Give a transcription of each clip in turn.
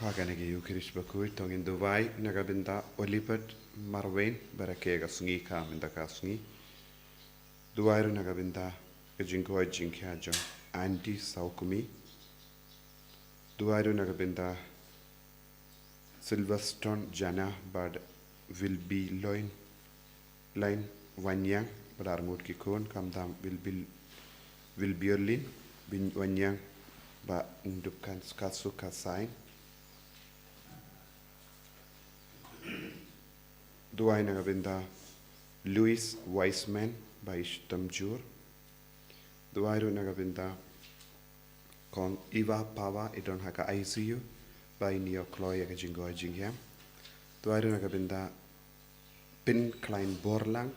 Paganegi Ukirish Bakhuid, Tongin Dubai, Nagabinda, Olipat, Marwain, Barakega Sngi Kam in the Kasngi, Duairu Nagabinda, Jinko Jinkhajo, Anti Saukumi, Duairu Nagabinda, Silverstone Jana, Bad will be loin, line, Wanyang, Badarmut Kikon, Kamdam will be Lin, Bin Wanyang, Ba Indukan Skatsuka sign. Duai Nagabinda Louis Weissman by Tamjur. Duairu Nagabinda Kong Iva Pava Idon Haka ICU by Neo Chloe Jingo Jingham. Duairu Nagabinda Pin Klein Borlang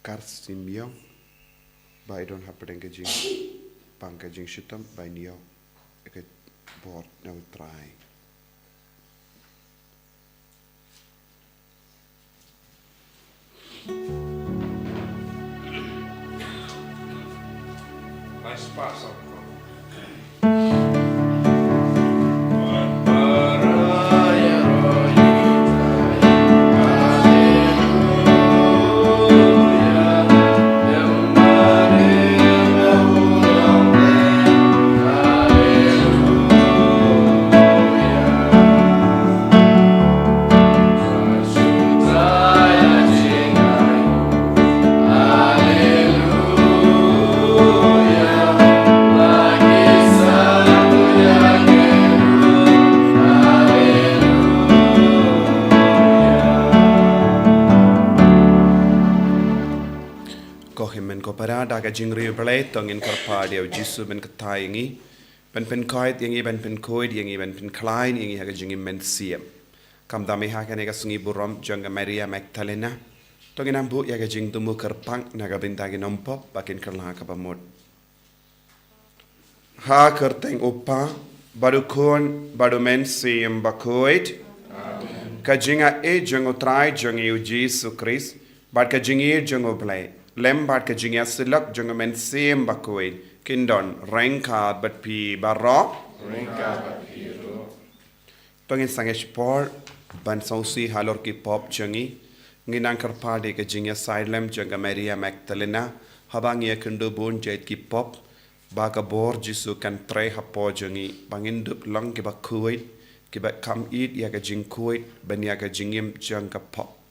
Kars Simbyong by Idon Hapadengajing Pankajing Shutam by Neo Board now try. Nice pass up. Daga jingri belai tongin karpadi au jisu ben katai yangi ben kait yangi ben koid yangi ben klein yangi haga jingi men siem kam dami haga nega sungi buram janga Maria Magdalena tongin ambu yaga jing tumu karpang naga bintagi nompo bakin kerla ka bamod ha kerteng upa baru kon baru men siem Bakhuid ka jinga e jango trai jangi u Jisu Christ bad ka jingi jango belai Lembat ke jingya silak jangan men sim Bakhuid kindon rengkat bat pi barok Rengkat bat pi ro. Tongin sangesh por ban sausi halor ki pop jangi nginang karpade ke jingya silem jangan Maria Magdalena habang ya kendo bon jait ki pop baga bor Jisu kan tre hapo jangi bangindup lang ki Bakhuid ki bat kam id ya ke jing kuid ban ya ke jingim jang ka pop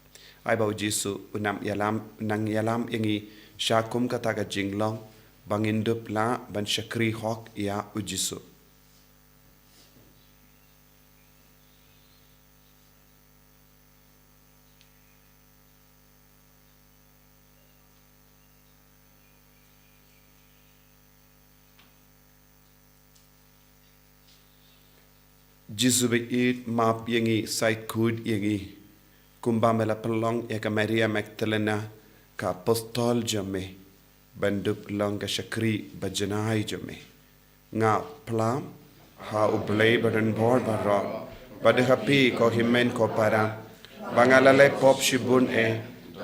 ai bau Jisu unam yalam nang yalam ingi syakum kata ka jinglong bangindup la ban syakri hok ya u Jisu Jisu be it map yangi side kud yangi kumba mela pelong ya ka Maria Magdalena ka apostol jame bandup long ka syakri bajanai jame nga plam ha ublay badan bor barra badahapi ko himen ko para bangalale pop shibun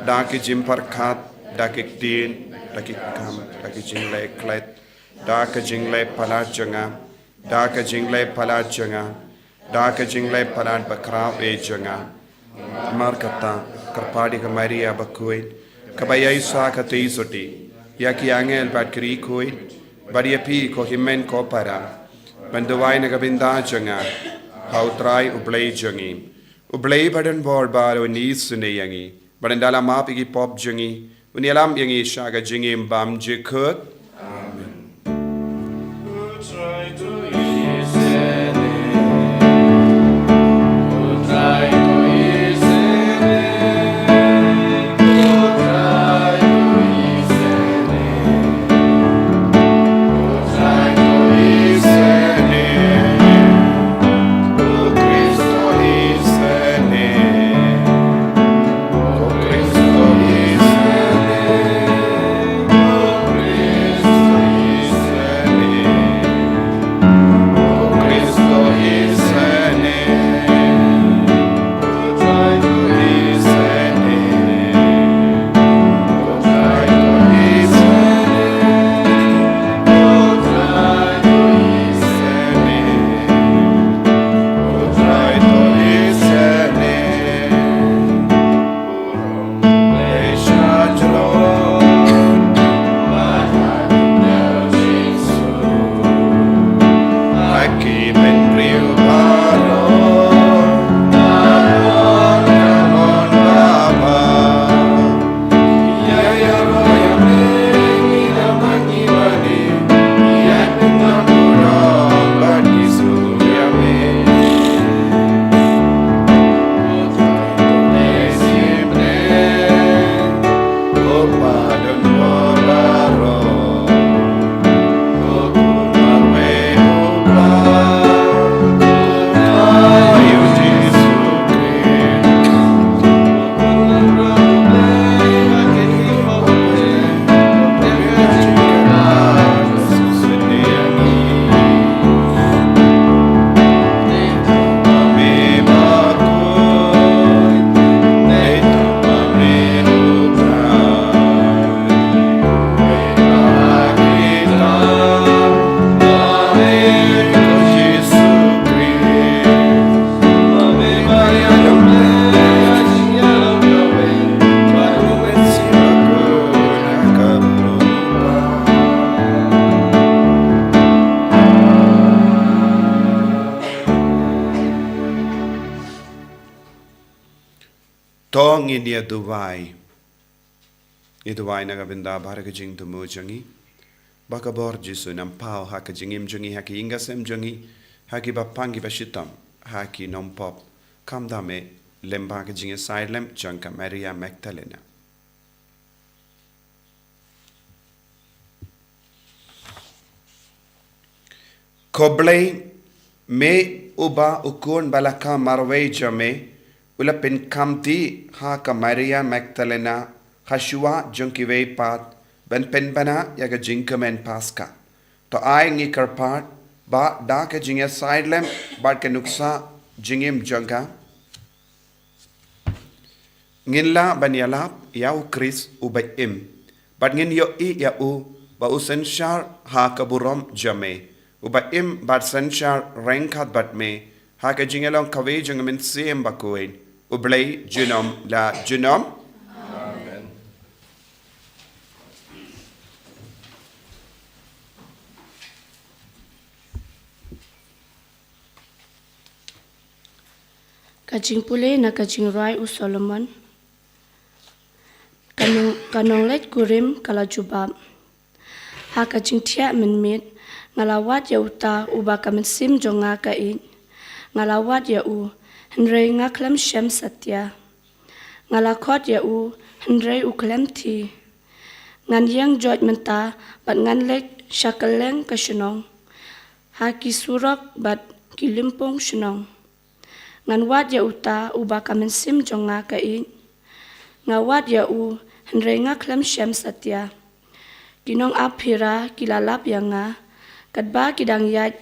daki jimpar khat daki tin daki kam daki jingle klet daki jingle palat janga daki jingle palat janga daki jingle palat bakraw janga Markata, Karpadi ka Maria Bakhuid, Kabaya Isa ka Teisoti, Yaki Angel Bad Krikuid, Badiapi ko Himen ko para, Banduay na Gabinda Janga, Hautray Ublay Jangi, Ublay Badan Borbar o Nis Sunayangi, Badandala Mapigi Pop Jangi, Unialam Yangi Shaga Jingi Mbam Jikut, tong ini Dubai nagabinda bara kajing tumu jangi bakabor jisu nampau haka jingim jangi haki ingasem jangi haki bapangi bashitam haki nompop kamdame lemba kajing side lem jangka Maria Magdalena koblei me uba ukun balaka marway jame ulapin kamti haka Maria Magdalena Hashua junkiwe pat ben penbana yaga jinkamen paska to ai ngi karpat ba da ka jinga side lem ba ka nuksa jingim janga ngilla banyalap yau kris ubaim bat ngin yo I ya u ba usenshar ha kaburom jame ubaim bat senshar renkat bat me ha ka jingalong kawe jangamin siem Bakhuid ublay junom la junom Kajing pule na kajing rai u Solomon. Kanong let kurim kala jubab. Ha kajing tiak menmit ngalawat ya uta uba kamen sim jonga kain. Ngalawat ya u henrei ngaklam shem satya. Ngalakot ya u henrei uklem ti. Ngan yang joj menta bat ngan let shakaleng kasunong. Ha kisurok bat kilimpong sunong. Ngan wat ya uta uba kamen sim jonga kain. Ngawat ya u henrei ngaklam shem satya. Kinong aphira kilalap yanga kadba kidang yat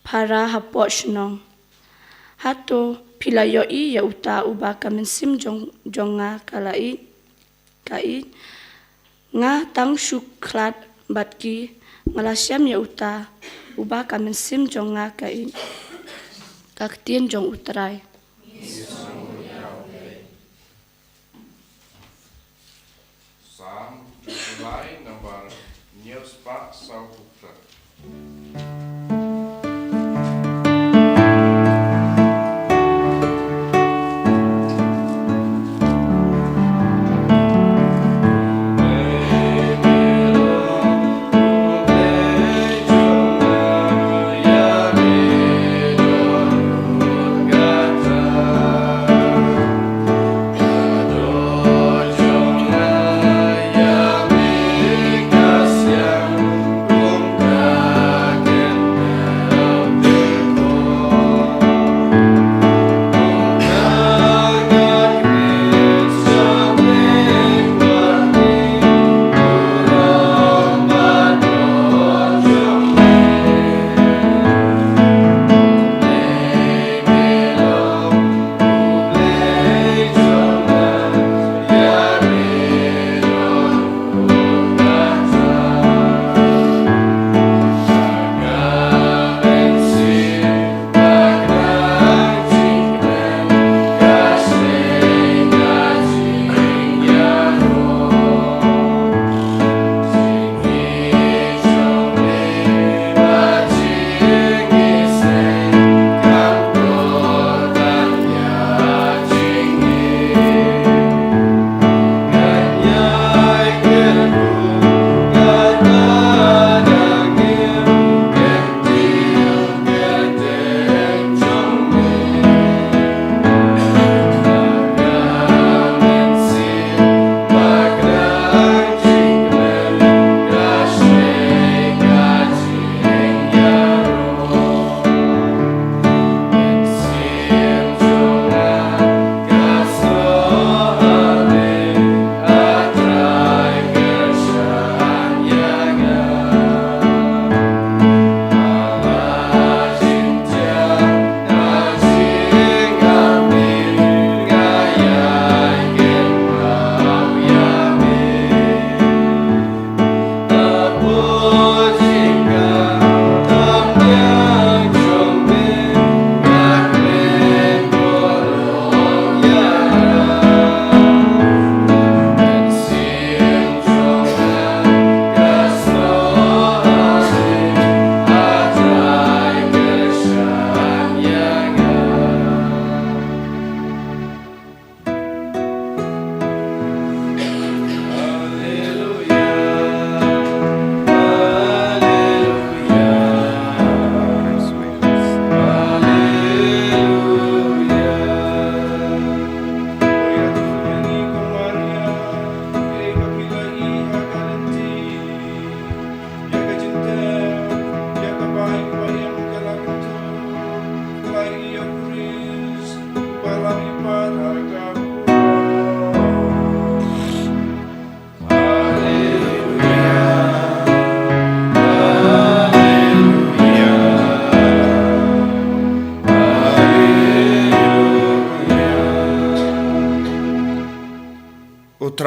para hapot shnong. Hato pilayo I ya uta uba kamen sim jonga kalai kain. Nga tang shuklat batki ngalasyam ya uta uba kamen sim jonga kain. Kaktien jong utrai. Psalm July number News Pak Sauhukta.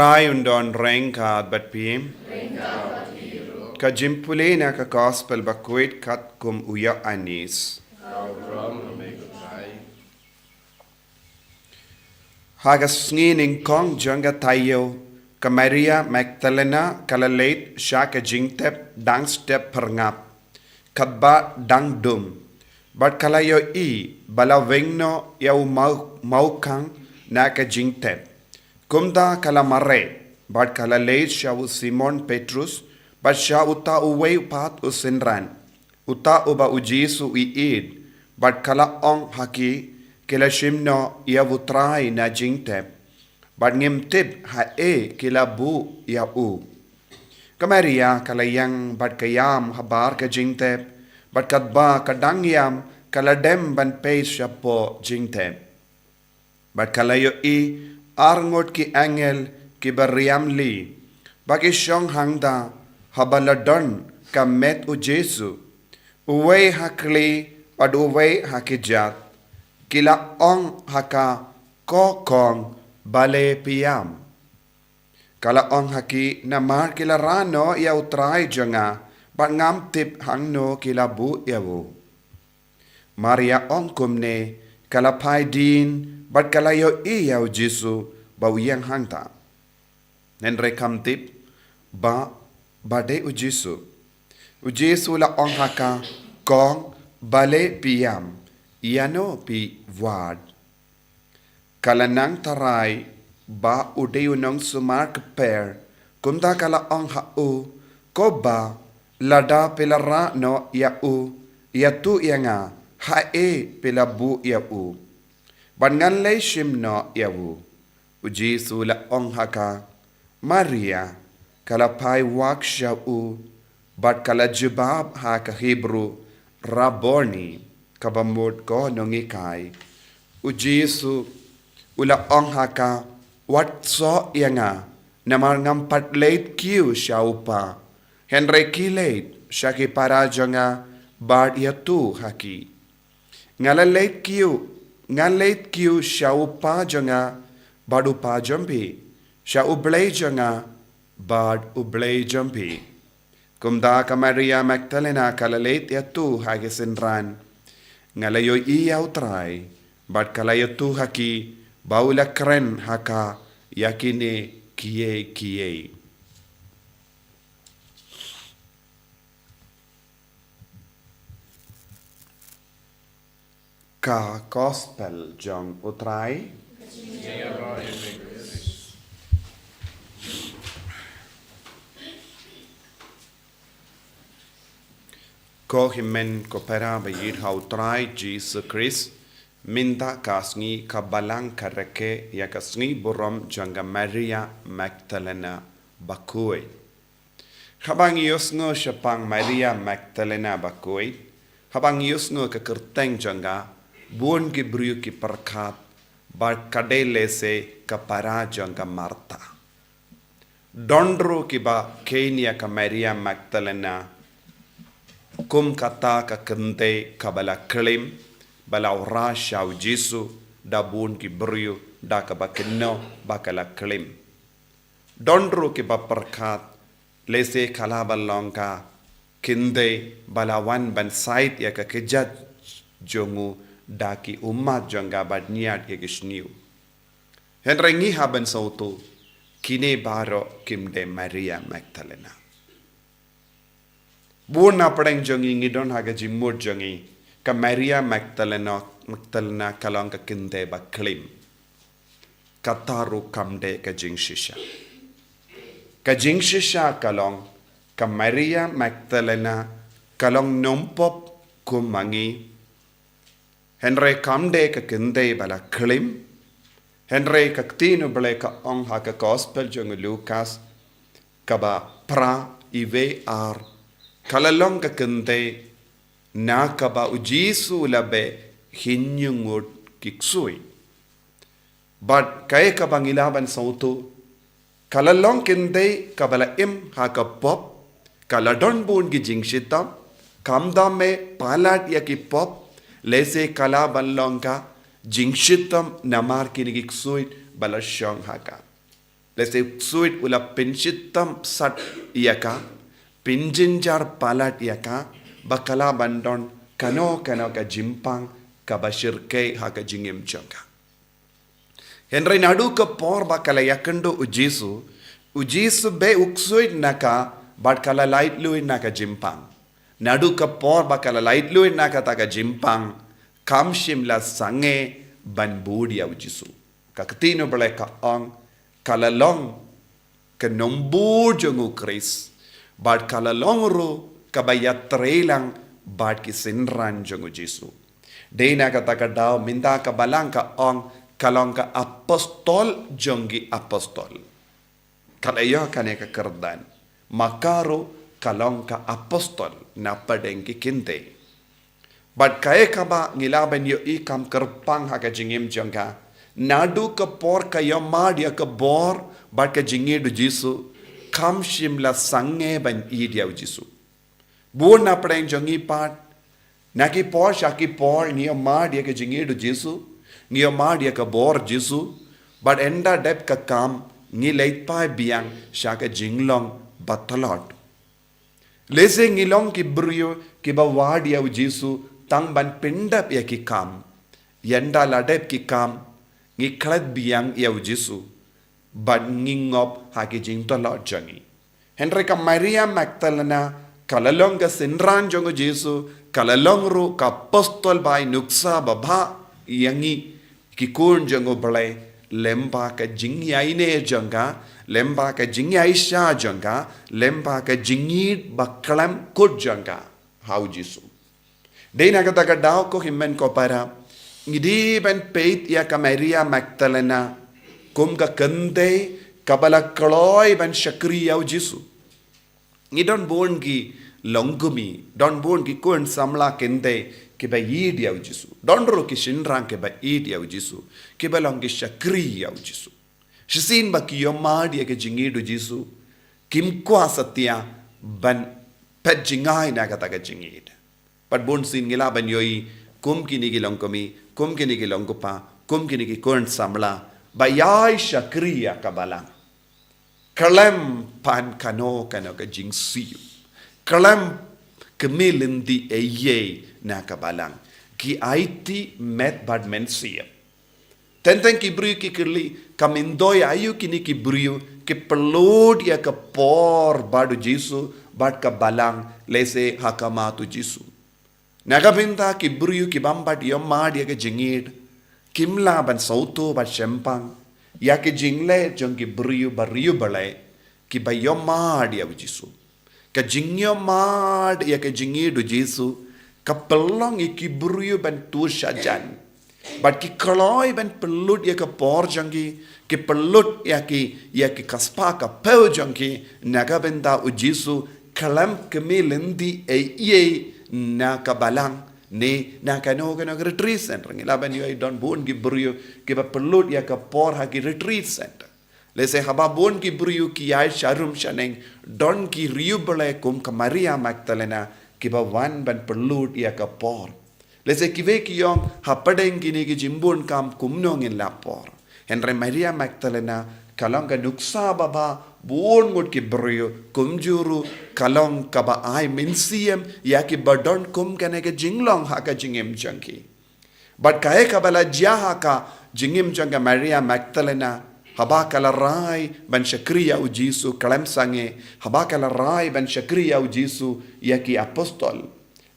utrai undon rengkat bat pim. Ka jimpule na ka gospel Bakhuid kat kum uya anis. Hagas Sngi ning kong janga Taïew. Ka Maria Magdalena kala late siya ka jingtep dang step perngap. Kadba dang dum. But kalayo bala wengno yau Mawkhlam na ka jingtep. Kumda kala mare. But kala late siya Simon Petrus. But siya uta uway pat usinran. Uta uba ujisu iid. But kala ong haki kila shimno yavutray na jingtep. But ngimtib hae kila bu yau. Kamaria kalayang but kayam habar ka jingtep. But kadba kadangyam kaladem ban pay siya po jingtep. But kalayo arngot ki angel ki bariam li. Bagi siyong hangda habaladon ka met u Jesu. Uway hakli pad uway hakijat. Kila ong haka kokong bale piyam. Kala ong haki namar kila rano ya utray janga bat ngam tip hangno kila bu yawo. Maria ong kumne kala pai din bat kala yo iyaw Jesu bawiyang hangta. Nenre kam tip ba bade u Jesu. U Jesu la ong haka kong bale piyam. Iano pi wad. Kalanang taray ba udayo nang sumar keper. Kumda kala ong hau. Ko ba lada pilara no yau. Yatu yanga hae pilabu yau. Ban ngan lay shim no yau. Uji sula ong haka. Maria kala pai wak shau. Bat kala jibab haka Hebrew Rabboni. Kabamod ko nung ikay. Ujisu ula ong haka wat so yanga namar ngampat late kiu siya upa. Henry kilate siya ki para janga bard yatu haki. Ngala late kiu siya upa janga bard upa jampi. Siya ublay janga bard ublay jampi. Kumda ka Maria Magdalena kala late yatu haki sinran. Ngalayo iyaw try, but kalayo tu haki, baula kren haka, yakine kiye. Ka gospel jong utray. Ko himen ko pera bayid hautray Jesus Christ minta kasngi kabalang kareke ya kasngi burom janga Maria Magdalena Bakhuid. Habang yusngo syapang Maria Magdalena Bakhuid, habang yusngo kekerteng janga buon ki briu ki perkat bar kadele se kapara janga Marta. Dondro ki ba Kenya ka Maria Magdalena kum kata ka kente ka bala klim bala ora shaw Jesu da bun ki brio da ka bakino bakala klim dondro ki ba perkat lese kala balongka kinde bala wan ban sait ya ka kejat jongu da ki umat janga bad niat ya gishniu henrengi haben sautu kine baro kimde Maria Magdalena Buna padang jongi ngidon haga jimur jongi ka Maria Magdalena kalang ka kinde ba klim kataru kamde ka jingshisha kalong ka Maria Magdalena kalong nompop kumangi Henry kamde ka kinde bala klim Henry ka tino bale ka ong haga gospel jongi Lucas ka ba pra ive ar kalalong ka kente na kaba ujisu labe hinyungut kiksui. But kaya kabangilaban sa uto, kalalong kente kabala im hakapop, kaladon bun gijing shitam, kamdame palat yakipop, lese kalaban long ka, jing shitam namar kinigiksuit balasyong haka. Lese suit ula pinchitam sat iaka, pinjinjar palat iaka, bakala bandon kano ka jimpang kabashirke haka jingim changa. Henry nadu ka por bakala yakando ujisu be uksuit naka but kala light luin naka jimpang. Nadu ka por bakala light luin naka taka jimpang kamshim la sange ban budia ujisu. Kakatino bale ka ang kalalong ka nombur jungu kris but kalalong ru kabayatrelang but ki sinran jungu jisu. Dena kata ka daw minda ka balang ka ang kalong ka apostol jongi apostol. Kalayo kane ka kerdan. Makaro kalong ka apostol na padengki kinte. But kaya ka ba ngilaban yo ikam kerpang haka jingim jongka. Nadu ka por kayo madya ka bor but ka jingidu jisu. Kam shimla sange ban idyaw jisu. Buon na padeng jongi pat. Naki por shaki por niyo madya ka jingidu jisu. Niyo madya ka bor jisu. But enda dep ka kam ni leitpai biang shaka jinglong batalot. Lese ngilong ki bryo ki bawad yaw jisu tang ban pindap ya ki kam. Yenda ladep ki kam ngi klat biang yaw jisu. But ngingop haki jing tolot jangi. Henry ka Maria Magdalena kalalong ka sinran jongo jisu kalalong ru ka apostol bay nuksa baba yangi kikun jongo balay lemba ka jingyay ne jonga lemba ka jingyay sha jonga lemba ka jingid baklam kut jonga hau jisu. Dena kata ka daw ko himmen ko para ngidi ben peit ya ka Maria Magdalena kum ka kante kabala kloy ben shakri yaw jisu. Ngi don bon ki longumi don bon ki kun samla kente ke ba yid yaw jisu. Don ro ki shinrang ke ba yid yaw jisu. Ke ba long ki shakri yaw jisu. Shisin ba ki yomad ya ke jingidu jisu. Kim kwa satya ban pet jingay na kata ka jingid. Pat bon sin ngila ban yoy kum kini ki longkumi, kum kini ki longkupa, kum kini ki kun samla. Bayay shakriya kabalang. Kalem pan kano ka jingsiyo. Kalem kemilindi eye na kabalang. Ki aiti met bad mensiya. Tentang kibriyo ki kirli kamindoy ayu kini kibriyo ki pelod ya ka por badu jisu bad kabalang lese hakamatu jisu. Nagabinta kibriyo ki bambat yomad ya ka jingid. Kimla ban sauto ban shempang ya ke jingle jong ki briyu bariyu balai ki bayomad ya jisu ka jingyomad ya ke jingi du jisu ka pelong ki briyu ban tu shajan but ki kloy ban pelut ya ka por jangi ki pelut ya ki kaspa ka peu jangi naga benda u jisu kalam kemilindi ye na kabalang ne na kano retreat center ngilaban yo don bon ki brio ki ba pelut ya ka por ha ki retreat center lese haba bon ki brio ki ay sharum shaneng don ki riu bale kum ka Maria Magdalena ki ba wan ban pelut ya ka por lese ki ve ki yong ha padeng ki ki jimbun kam kumnong in la por Henry Maria Magdalena kalong ka nuksa baba bon ngot ki brio kumjuru kalong ka ba ay minsiem ya ki badon kum kane ka jinglong ha ka jingim jangki but kae ka bala jaha ka jingim janga Maria Magdalena haba kala rai ban shakriya u jisu kalam sange haba kala rai ban shakriya u jisu ya ki apostol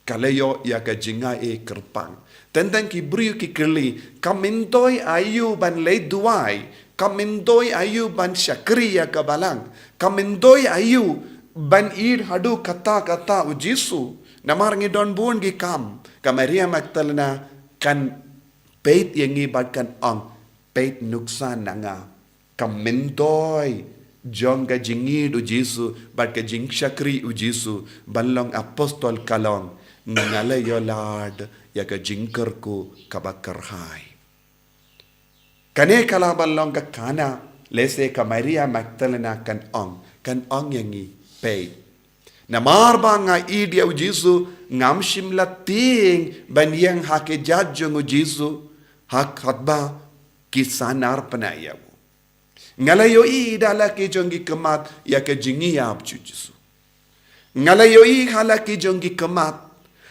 kalayo ya ka jinga e kerpang tentang ki brio ki kirli kamintoy ayu ban lay duai kamindoy ayu ban shakriya kabalang kamindoy ayu ban id hadu kata u jisu namar ngi don bun gi kam ka Maria Magdalena kan peit yangi bad kan ang peit nuksan nanga kamindoy jong ka jingi u jisu bad ka jing shakri u jisu balong apostol kalong ngala yolad ya ka jingker ku kabakarhai kane kalaban long ka kana lese ka Maria Magdalena kan ong yangi pay na marba nga idya u jisu ngam shimla ting banyang hake jadjong u jisu hak hatba kisanar panayaw Ngalayo i dala ke jongi kemat ya ke jingi ab Jesu. Ngalayo i hala ke jongi kemat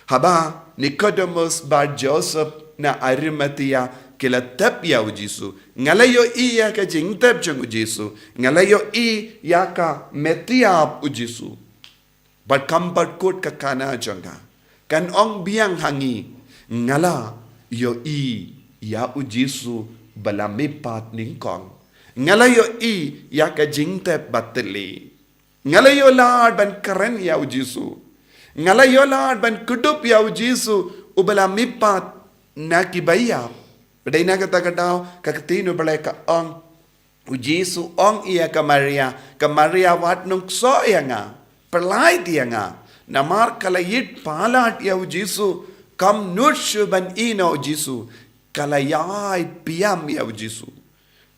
haba Nicodemus bar Joseph na Arimathea kila tep ya Jesu. Ngalayo i ya ke jing tep jong Jesu. Ngalayo i ya ka metiab Jesu. But kambat kot ka kana jonga. Kan ong biang hangi ngala yo i ya Jesu balamipat ningkong. Ngalayo i ya ka jingtep bateli. Ngalayo lad ban karen ya Jesu. Ngalayo lad ban kudup ya Jesu ubalamipat na kibaya. Badai na kata kadaw kakatino balay ka ong Jesu ong iya ka Maria wat nung so iya nga. Perlay dia nga. Namar kalayit palat ya Jesu kam nushu ban ino Jesu. Kalayay piyam ya Jesu.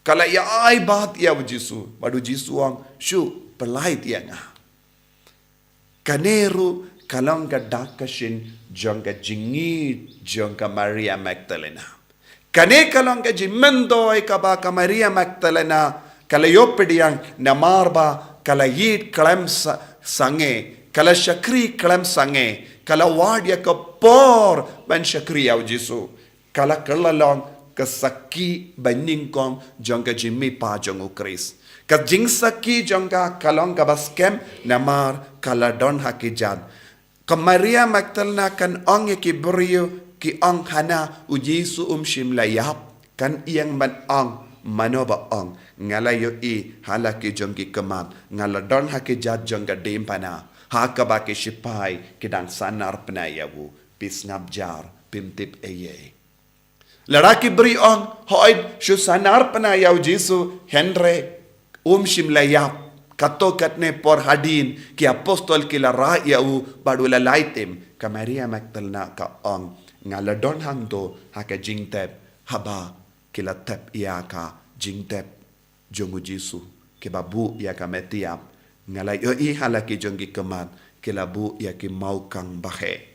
Kalayay bat ya Jesu. Badu Jesu ang shu perlay dia nga. Kaneru kalong ka dakashin jongka jingit jongka Maria Magdalena. Kane kalong ka jimendoy ka ba ka Maria Magdalena kalayopediang namarba kalayit kalam sange kala syakri kalam sange kala wadya ka por ban syakri ya Jesu. Kala kalalong kasaki baningkong jongka jimmi pa jongu Kris. Ka jingsaki jongka kalong ka baskem namar kala don hakijad. Ka Maria Magdalena kan ong yakiburiyo ki ong hana u Jesu shim layap kan iyang man ong manoba ong ngalayo i halaki jongki kemat ngala don hakijad jongka dempana hakaba ki shipai kidang sanar penayawu pisngabjar pimtip eye. Lalaki beri ong hoid shu sanar penayaw Jesu Henry shim layap katokat ne por hadin ki apostol kila ra'yau badula laitim ka Maria Magdalena ka ong ngaladon hangdo haka jingtep haba kila tep iya ka jingtep jongu Jesu ki babu iya ka metiap ngalayo i halaki jongi kemat kila bu iya ki Mawkhlam bahe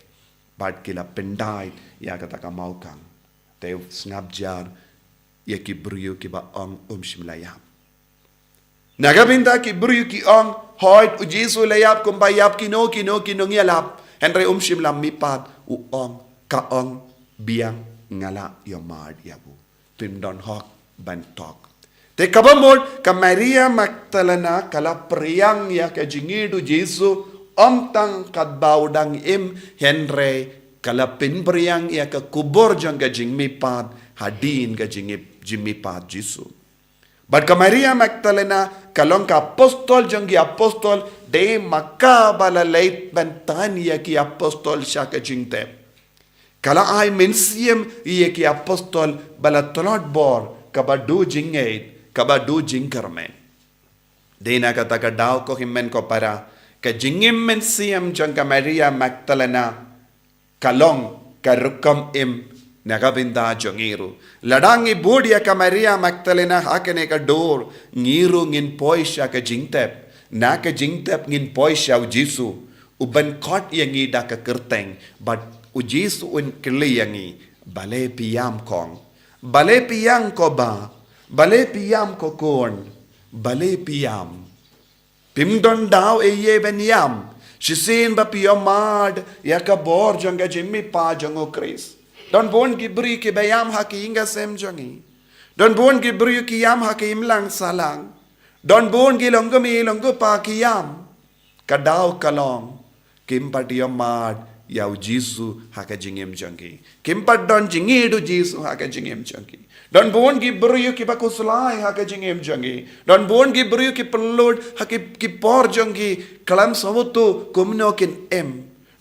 bad kila pendai iya kata ka Mawkhlam Taïew snabjar ya ki brio ki ba ong shimlayap. Nagabinda ki brio ki ong hoid u Jesu layap kumbayap kino ngiyalap. Henry shimlam mipat u ong ka ong biang ngala yomad yabu. Timdon hok bantok. Te kabamod ka Maria Magdalena kala priang ya ka jingidu Jesu tang kadbaudang Henry kala pinbriang ia ka kubor jang ka jingmipat hadin ka jingmipat Jesu. But ka Maria Magdalena kalong ka apostol jang ki apostol de makabala lait bantan ia ki apostol siya ka jingtep. Kala ay mensiem ia ki apostol bala tolot bor kabadu jingait kabadu jingkarmen. De na kata ka daw ko himmen ko para ka jingim mensiem jang ka Maria Magdalena kalong karukam nagabinda jongiru. Ladangi budia ka Maria Magdalena hakene ka dor ngiru ngin poisya ka jingtep. Na ka jingtep ngin poisya u Jesu. Uban kot yangi da ka kerteng. But u Jesu un kili yangi. Bale piyam kong. Bale piyam ko ba? Bale piyam ko kon. Bale piyam. Pimdon daw eye ben yam. Shisin ba piyomad yaka bor janga jimmi pa jango Kris. Don bon gibri ki bayam haki inga sem jangi. Don bon gibri ki yam haki imlang salang. Don bon gilonggo mi ilonggo pa ki yam. Kadaw kalong kimpat yomad yaw Jesu haka jingim jangi. Kimpat don jingidu Jesu haka jingim jangi. Don bon gibri ki bakuslai haka jingim jangi. Don bon gibri ki pelud haki ki por jangi. Kalam samutu kumnokin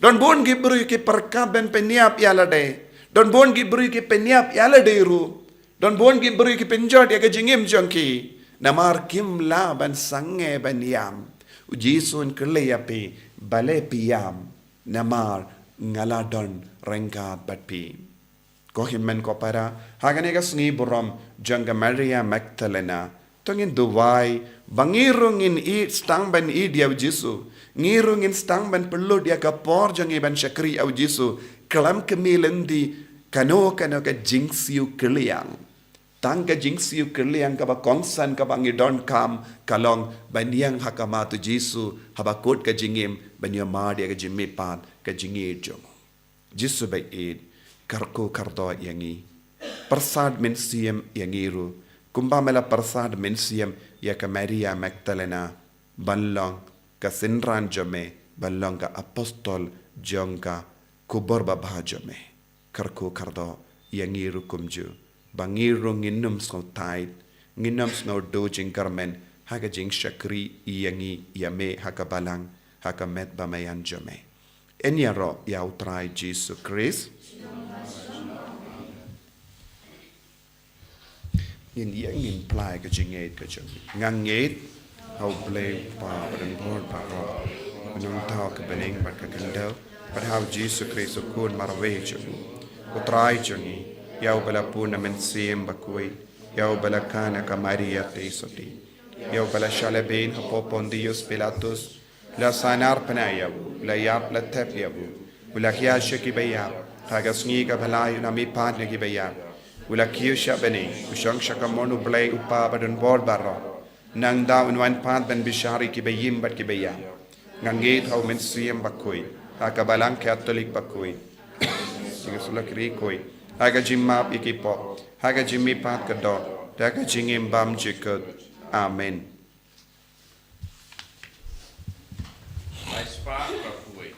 Don bon gibri ki perkaben peniap yalade. Don bon gibri ki peniap yalade ru. Don bon gibri ki penjot yaga jingim jangi. Namar kim la ban sange ban yam. Ujisun keleyapi bale piyam. Namar ngaladon rengkat batpi. Ko himmen ko para hagane ka Sngi buram jangga Maria Magdalena tongin duwai bangirungin i stang ban i dia Jesu ngirungin stang ban perlu dia ka por jangi ban syakri au Jesu kelam kemilendi kano ka jingsiu keliang tang ka jing siu kerliang ka ba kongsan ka ba ngidon kam kalong baniang hakama tu Jisu habakot ka jingim banya ma dia ka jimmi pan ka jingi jong Jisu bai ed karko kardo yangi persad men siem yangiru kumba mela persad men siem ya ka Maria Magdalena banlong ka sinran jame banlong ka apostol jongka kubor babha jame karko kardo yangiru kumju bangiru nginum sno tait nginum sno dojing karmen haga jing shakri yangi yame haka balang haka met bamayan jame enyaro ya utrai Jesus Christ in yang in plai ka jingate ka jame ngangate how play pa dan bor pa ro nung tao ka bening bat ka kando but how Jesus Christ ukun marwe jame utrai jame Yau bala puna men siem Bakhuid, yau bala kana ka Maria teisoti, yau bala shalabin hapopon Dios Pilatus, la sanar panayabu, la yap la tepyabu, ula hiasha ki bayab, haga Sngi ka balayo na mi padne ki bayab, ula kiyusha bani, ushang shakamonu blay upa badun bor barro, nang daw wan pad ben bishari ki bayim bat ki bayab, ngangit hau men siem Bakhuid, haga balang Catholic Bakhuid, singasula kirikoy, Haga jimmap ikipo, haga jimmi pat kadot, haga jingim bam jikut. Amen. Nice spot, Bakhuid.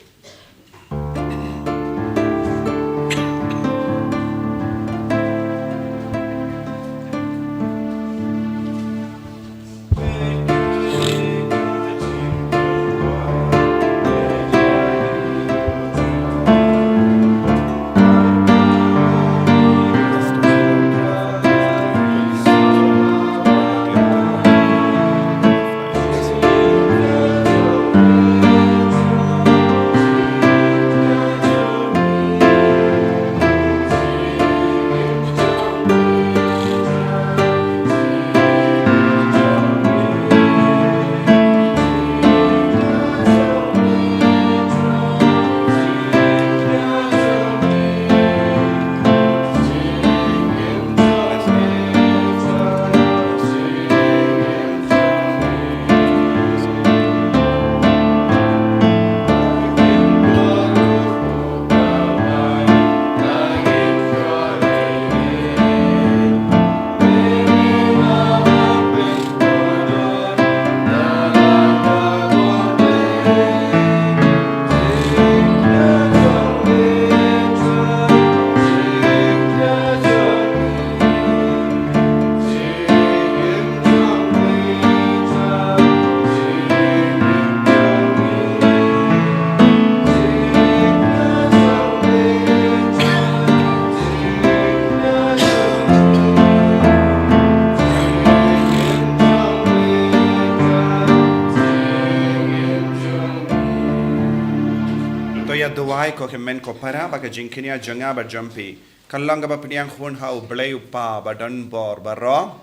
Duai ko kemen ko para ba ka jingkinia janga ba jampi kalanga ba pniang khun hau blay upa ba dan bor ba ro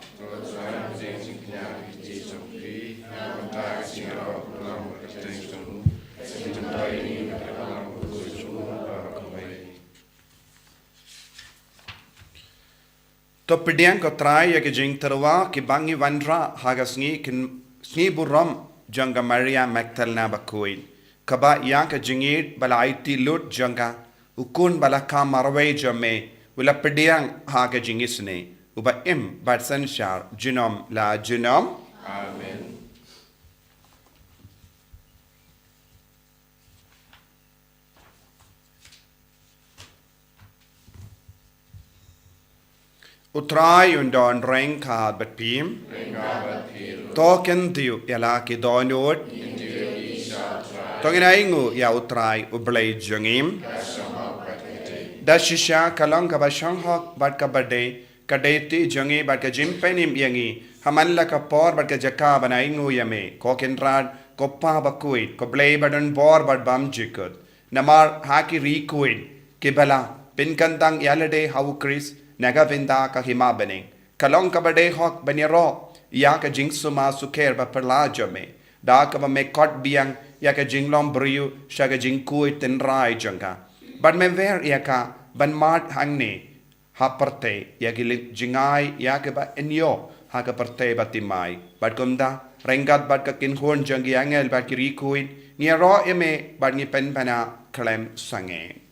to pdiang ko trai ya ke jing terwa ki bangi wanra haga Sngi buram janga Maria Magdalena Bakhuid kaba yang ka jingit bala iti lut janga ukun bala ka marway jame wala pediang ha ka jingisne uba im batsan shar jinom la jinom Amen. utrai undon reng ka bat pim token diu yala ki donot Tongin aingu ya utrai ublay jangim. Dashisha kalong kaba shanghok bat ka bade kadeti jangi bat ka jimpenim yangi hamanla ka por bat ka jaka banaingu yame kokenrad koppa Bakhuid ko blay badan bor bat bam jikut namar haki rikuid kibala pinkantang yalade hau Chris naga vinda ka hima bane kalong ka bade hok baniro ya ka jingsuma suker ba perla jame da ka ba me kot biang ya ka jinglom briu shaga jingkui tin rai janga but me ver ya ka ban mat hangne haperte ya gilit jingai ya ke ba enyo ha ke perte batimai bat kumda rengat bat ka kin hon jangi angel bat kiri kuin ni ro eme bat ni pen pana klem sange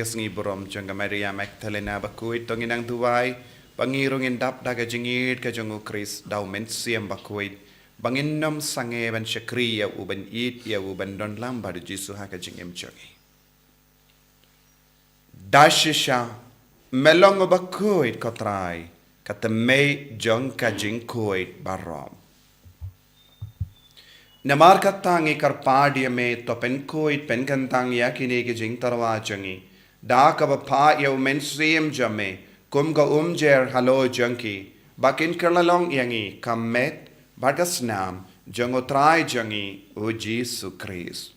Sngi borom jangga Maria Magdalena Bakhuid tonginang duwai bangirong indap daga jingid ka jangu Chris daw men siam Bakhuid bangin nom sange ban shakri ya uban it ya uban don lamba de Jisu ha ka jingem jangi dashisha melong Bakhuid kotrai kata me jong ka jingkoid barom namar katangi karpadi me to pen koid pen kantang ya kini ke jing tarwa jangi da ka ba pa yo men sim jame kum ga jer halo junkie bakin kerlalong yangi kamet bagas nam jango trai jangi o Jesu Christ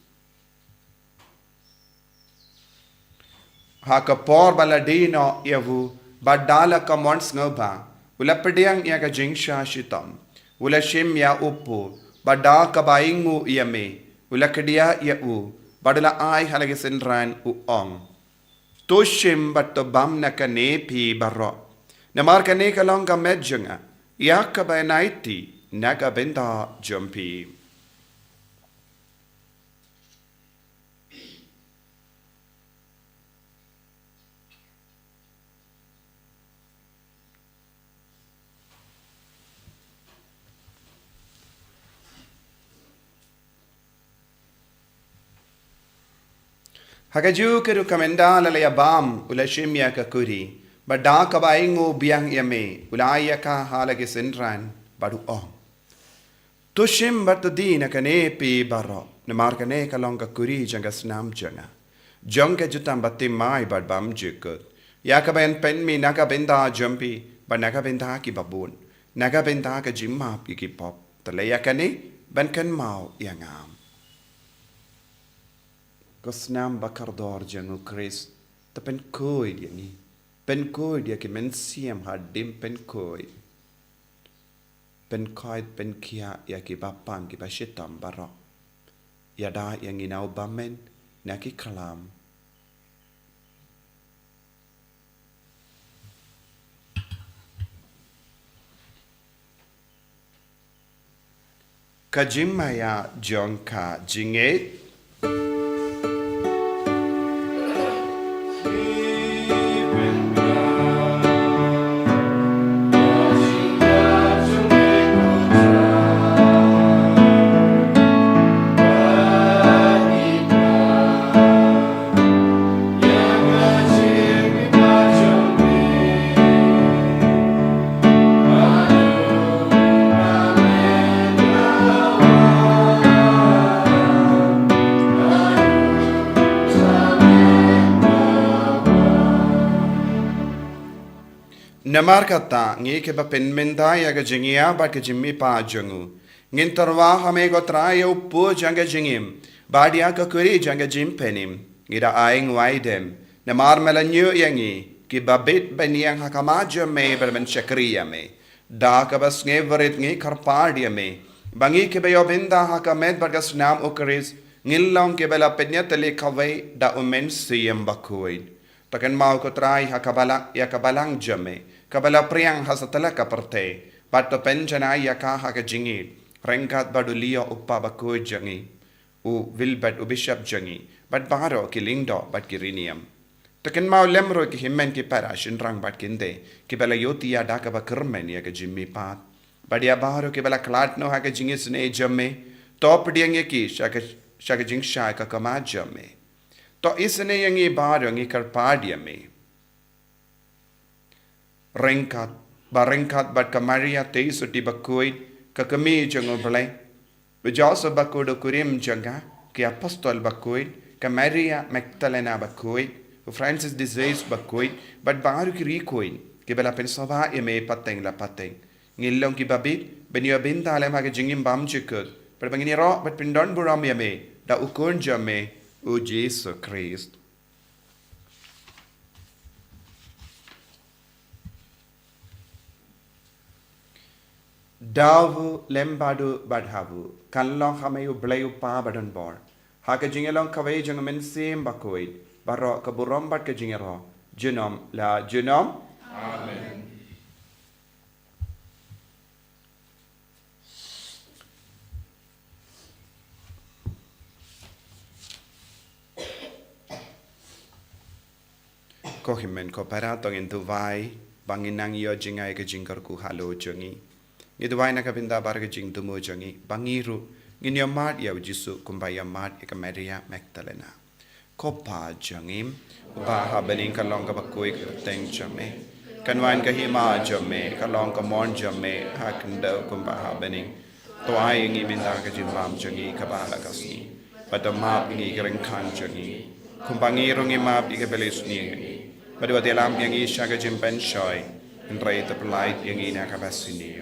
ha ka por baladino yavu badala ka mons ngoba ulapediang ya ka jingsha shitam ulashim ya upu bada ka baingu yame ulakadia ya u badala ai halage senran u ong Toshim but the bam naka nepi barro. Namarka neka longa medjunga. Yaka by nighty, naga benda jumpy. Hakaju keru kamenda lalaya bam ulashimya ka kuri bada ka baingo biang yame ulaya ka halage senran badu ong tushim batadina kane pi baro namar kane ka longa kuri janga snam janga jonga jutam batim mai bad bam jikut yaka ben pen mi naga benda jumpy but naga benda ki babun naga benda ka jimma pi ki pop talaya kane ban kan mau yangam Kosnam bakardor jangu Chris ta pen koi dia ni pen koi dia ke men siam hadim pen koi pen kia ya ki bapang ki bashitam barok ya da yang inau bamen na ki kalam kajimaya jonka jinget Namar kata ngi ke ba pen menda ya ga jingia ba ke jimmi pa jangu ngin tarwa hame go trayo pu janga jingim ba dia ka kuri janga jim penim ngira aing waidem namar melanyu yangi ki ba bit ben yang hakama jamme ber ben chakriya me da ka bas ngeverit ngi karpadia me bangi ke be yo benda hakamet bargas nam okris ngillong ke bela penya tele kawai da umen siyam Bakhuid takan mau ko trai hakabala ya kabalang jamme kabala priang hasatala kaparte pato penjana ya ka haka jingi rengat badulia uppa Bakhuid jangi u wilbert u bishop jangi but baro kilingdo but kirinium Takan mau lemro ki himmen ki parashin rang bat kinde ki bela yotia daka ba kermen ya ke jimmi pat badia baharo ki bela klat no ha ke jingis ne jamme top diange ki shaka jing shaka kama jamme to isne yangi baharo ngi kar padia me rengkat bat kamaria te suti Bakhuid ka kami jango belai bejosa bakudo kurim janga ki apostol Bakhuid ka Maria Magdalena Bakhuid Francis disease Bakhuid but baru ki recoin ki bela pensava eme pateng la pateng ngilong ki babit benio binta ale ma ke jingim bam chikut per bangini ro but pindon buram yame da ukun jame o Jesus Christ Davu lembadu badhavu kanlong hamayu blayu pa badan bor haka jingelong kawai jang men sim Bakhuid baro kaburom bat ke jingero genom la genom Amen. ko himen ko para tong in vai banginang yo jingai ke jingkar ku halo jongi ni duwai na kapinda bar ke jing tumo jongi bangiru nginyo mat ya jisu kumbaya mat e Maria Magdalena Kopa jangim baha bening kalong ka Bakhuid teng jame kanwan ka hima jame kalong ka mon jame hakndo kumbaha bening to ai ngi binda ka jimbam jangi ka bala kasni padama ngi gereng kan jangi kumbangi rungi map ike belis ni badu atelam yang isha ka jimpen shoy ndrai ta polite yang ina ka basini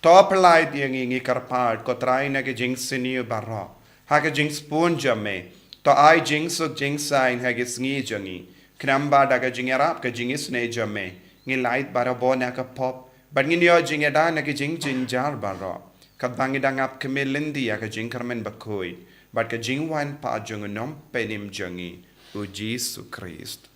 to polite yang ngi karpart ko trai na ke jing sini barra ha ka jing spoon jame to ai jing suk jing sign ha ke sngi jangi knamba daga jing arab ka jing isne jame ngi light bara bona ka pop but ngi yo jing da na ke jing jin jar bara ka bangi dangap kemelindi ya ka jing karmen Bakhuid but ka jing wan pa jung nom penim jangi o Jesus Christ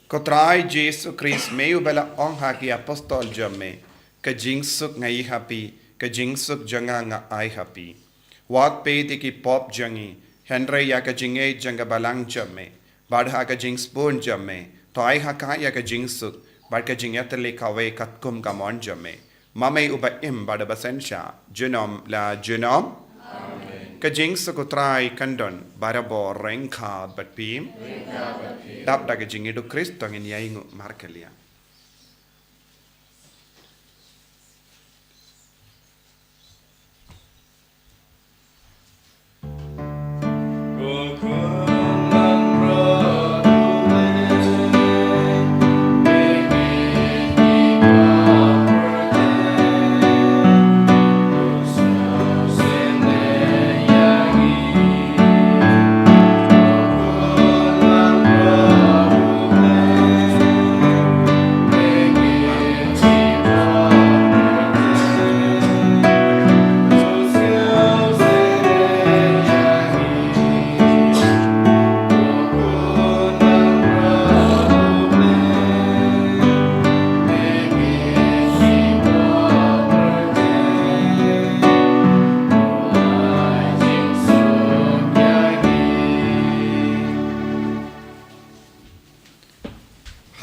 ko trai Jesus Christ meu bela ong ha ki apostol jamme ka jing suk ngai happy ka jing suk janga nga ai happy wat pe de ki pop jangi henry ya ka jinge janga balang jamme bad ha ka jing spoon jamme to ai ha ka ya ka jing suk bad ka jing atle kawe kat kum ka mon jamme mamai uba im bad basensha genom la genom ka jing suk trai kandon barabo renka bat pim dap daga jing edu Kristo ngin yaingu markelia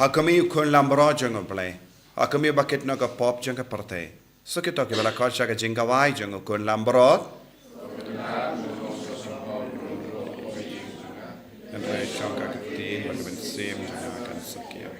Hakami ukun lambro jang play. Hakami bucket no ka pop jang ka parte. So ke to ke bala kosha ka jinga wai jang ukun lambro. And I shall ka tin but when same jang kan sakia.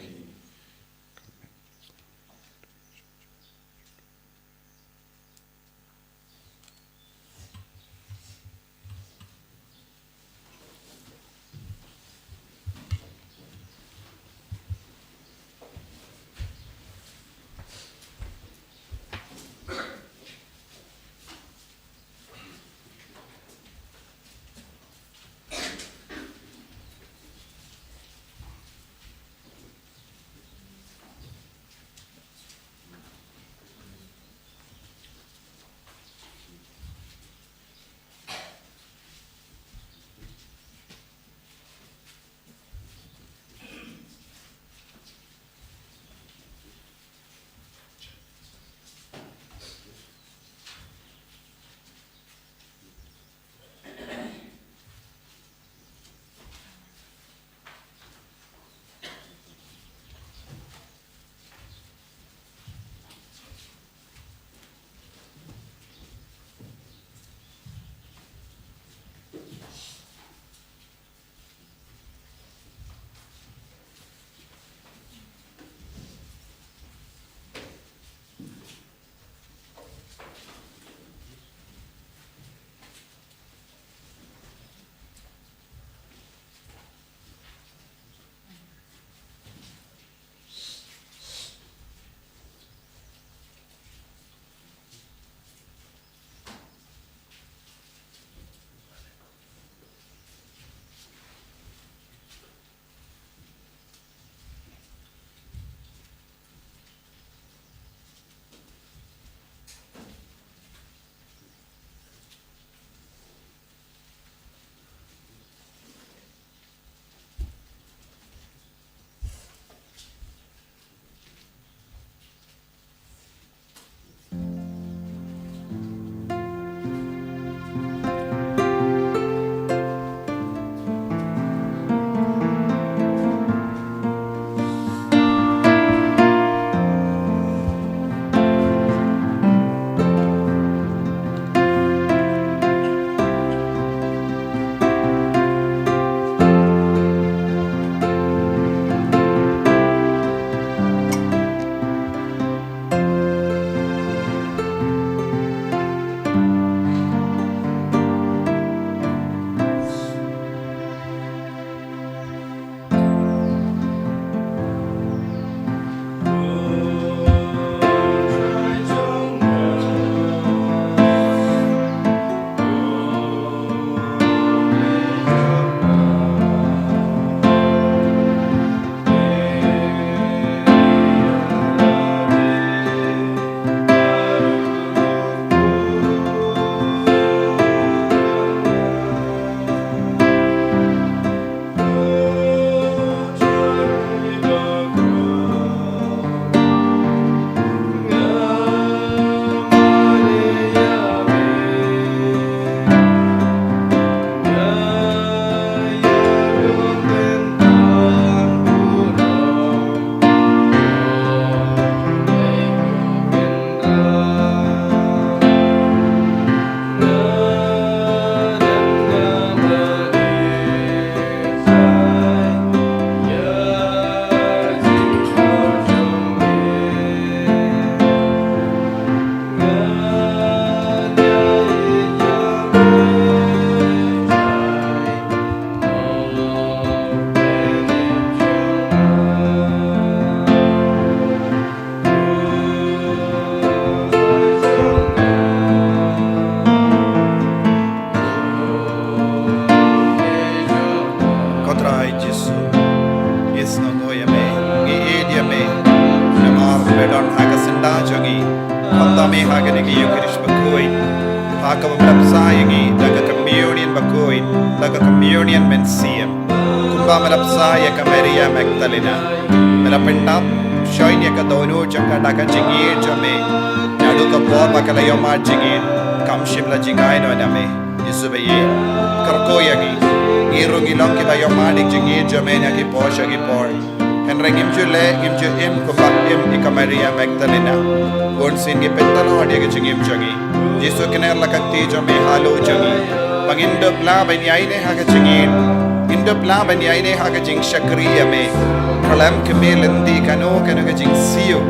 benda jangi Hamda me haga nigi yukirish Bakhuid Haka malapsa yangi daga communion Bakhuid daga communion men siem Kumba malapsa yaka Maria Magdalena Malapenda shoin yaka dono janga daga jingir jame Nadu ka por bakala yoma jingir Kam shimla jingai no dame Isubaye Karko yangi Irung ilong ki ba yoma dik jingir jame yaki posh yaki por Henry Gimjule, Gimju Kupa Ika Maria Magdalena. Born Sngi Pentalo, Diga Jingim Jungi. Jesu Kiner Lakati Jame Halo Jungi. Pangindo Bla Banyaine Haga Jingin. Indo Bla Banyaine Haga Jing Shakriya me. Kalam Kamil and Di Kano Kanaga Jing Siu.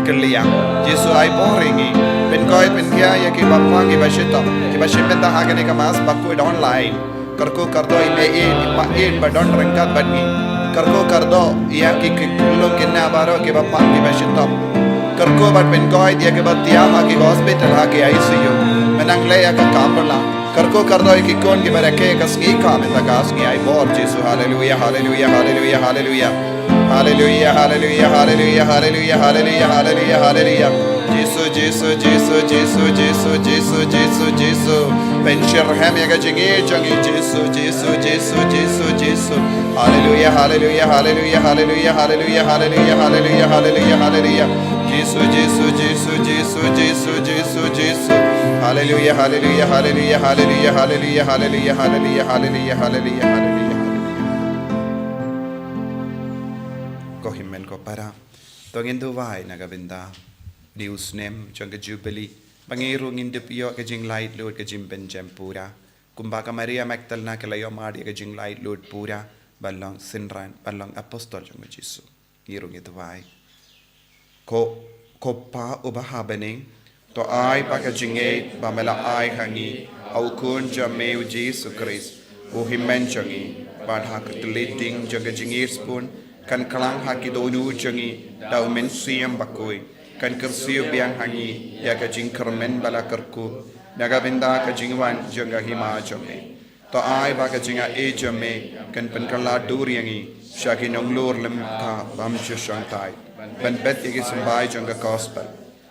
Kalia. Jesu I boringi. Penkoi Penkia Yaki Bapangi Bashita. Kibashimeta Haganeka Mas Bakhuid online. Karko Kardo Ipa Badon Rankat Badni. Karko kardo iya ki kulong kinna baro ke bapan ki bashitop karko bat penkoi dia ke batia ha ki hospital ha ki ICU menang le ya ka kamla karko kardo ki kon ki barake ka Sngi ka me takas ki ai bor Jesu hallelujah hallelujah hallelujah hallelujah hallelujah hallelujah hallelujah hallelujah hallelujah hallelujah hallelujah Jesu Jesu Jesu Jesu Jesu Jesu Jesu Jesu Bencher hem ya jingi jangi Jesu Jesu Jesu Jesu Jesu Hallelujah hallelujah hallelujah hallelujah hallelujah hallelujah hallelujah hallelujah hallelujah Jesu Jesu Jesu Jesu Jesu Jesu Jesu Hallelujah hallelujah hallelujah hallelujah hallelujah hallelujah hallelujah hallelujah hallelujah hallelujah Ko himmen ko para tongin duwai nagabinda News name janga jubilee Pangiru ngindipio ka jing light load ka jing benjem pura Kumbaka Maria Magdalena ka layo madi ka jing light load pura Balong sinran balong apostol janga Jesu Ngirong ito vai Ko pa ubahabaning To ay baka jingay bamela ay hangi Au kun jameu Jesu Christ Uhimen jangi Badha katiliting janga jingir spoon Kan kalang haki donu jangi Dau men siyam Bakhuid Kan kersiu biang hangi ya ka jing kermen bala kerku naga benda ka jingwan janga hima jome to ai ba ka jinga e jome kan pen kala duriangi shaki nonglur lem ka bam chu shantai ban bet ye sambai janga gospel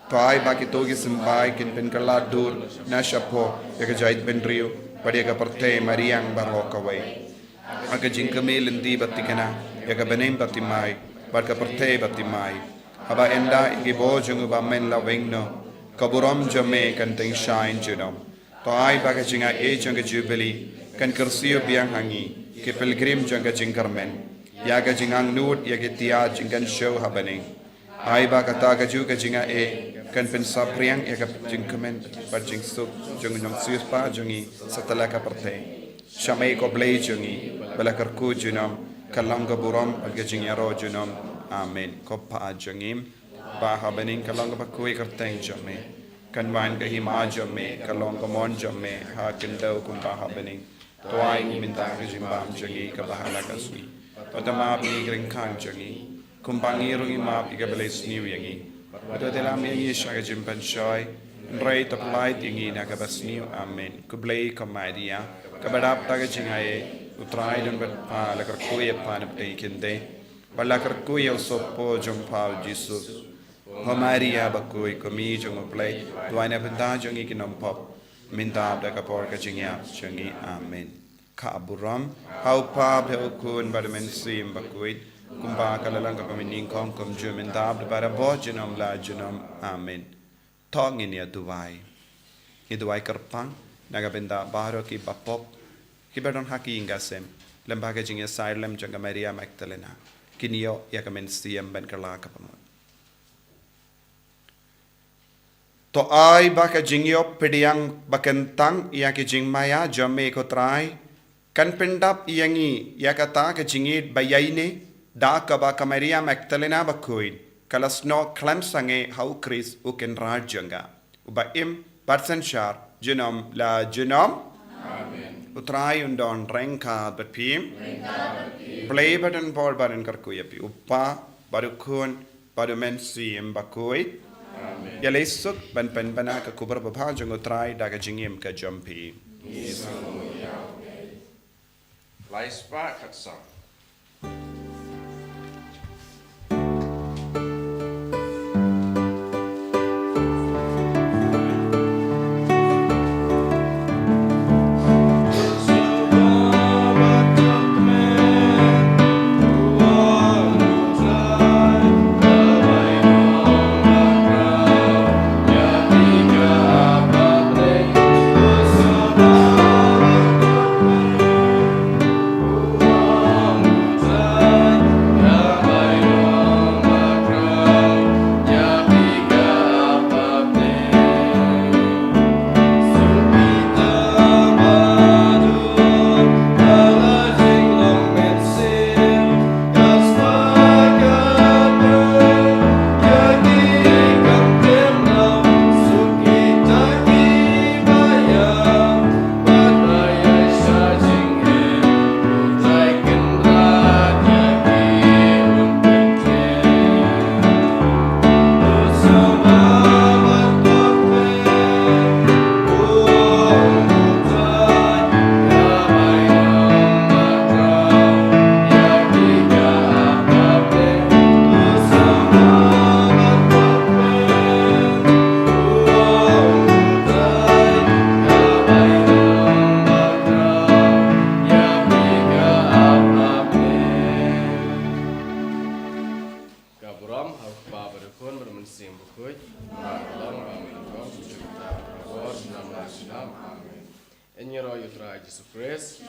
to ai ba ki togi sambai kan pen kala dur na shapo ya ka jait ben rio padi ka parte mariang baroka wai aga jing kamel ndi batikana ya ka benem batimai bar ka parte batimai Aba enda ingi bojung uba men la wingno kaburam jame kan ting shine junom to ai baga jinga e janga jubilee kan kersiu biang hangi ke pilgrim janga jingkarmen yaga jingang nut yaga tia jingan show habaning ai baga taga juga jinga e kan pen sapriang yaga jingkamen par jing sup jung jong sirpa jungi satala ka parte shamai ko blay jungi bala karku junom kalanga buram aga jingyaro junom Amen. Kopa ajangim. Baha bening kalong Bakhuid kerteng jame. Kanwan kahima jame. Kalong kamon jame. Ha kendo kum baha bening. Tuai minta kejimbam jangi kabahala kasui. Patama pi gringkang jangi. Kumpangirung imap ikabelis new yangi. Pato telam yangi shaga jimpan shoy. Ray taplay tingi nakabas new. Amen. Kublay kamadia. Kabadap taga jingaye. Utray dun bat pa lakar kuya panapay kinde. Balakar kuya sopo jongpau Jesus. Maria Bakhuid kami jong play. Tuaina benda jongi kinompop. Minta abda kapor ka jingya jongi. Amen. Ka aburam. Hau pa beukun badamen sim Bakhuid. Kumba kalalang kapamining kong kum jum minta abda bara bo jinom la jinom. Amen. Tongin ya duwai. Iduwai kerpang. Nagabenda baro ki bapop. Kibadon haki ingasem. Lembaga jingya silem jonga Maria Magdalena. Kinio ya kamen siyam ben kala kapamon. To ai baka jingyo pediang bakentang ya ki jingmaya jame ko trai kan pendap yangi ya kata ka jingit bayaine da ka ba Maria Magdalena Bakhuid kalasno klam sange hau Chris uken rajanga uba im batsan shar jinom la jinom Utrai undon rengka bat pim play button ball button karkuyapi uppa barukun badumen sim Bakhuid ya lesuk ban pen bana ka kubar babha jong utrai daga jingim ka jumpi Lai spa katsa. Bakhuid, Mawkhlam, Amin. En je roi Yesus Christus,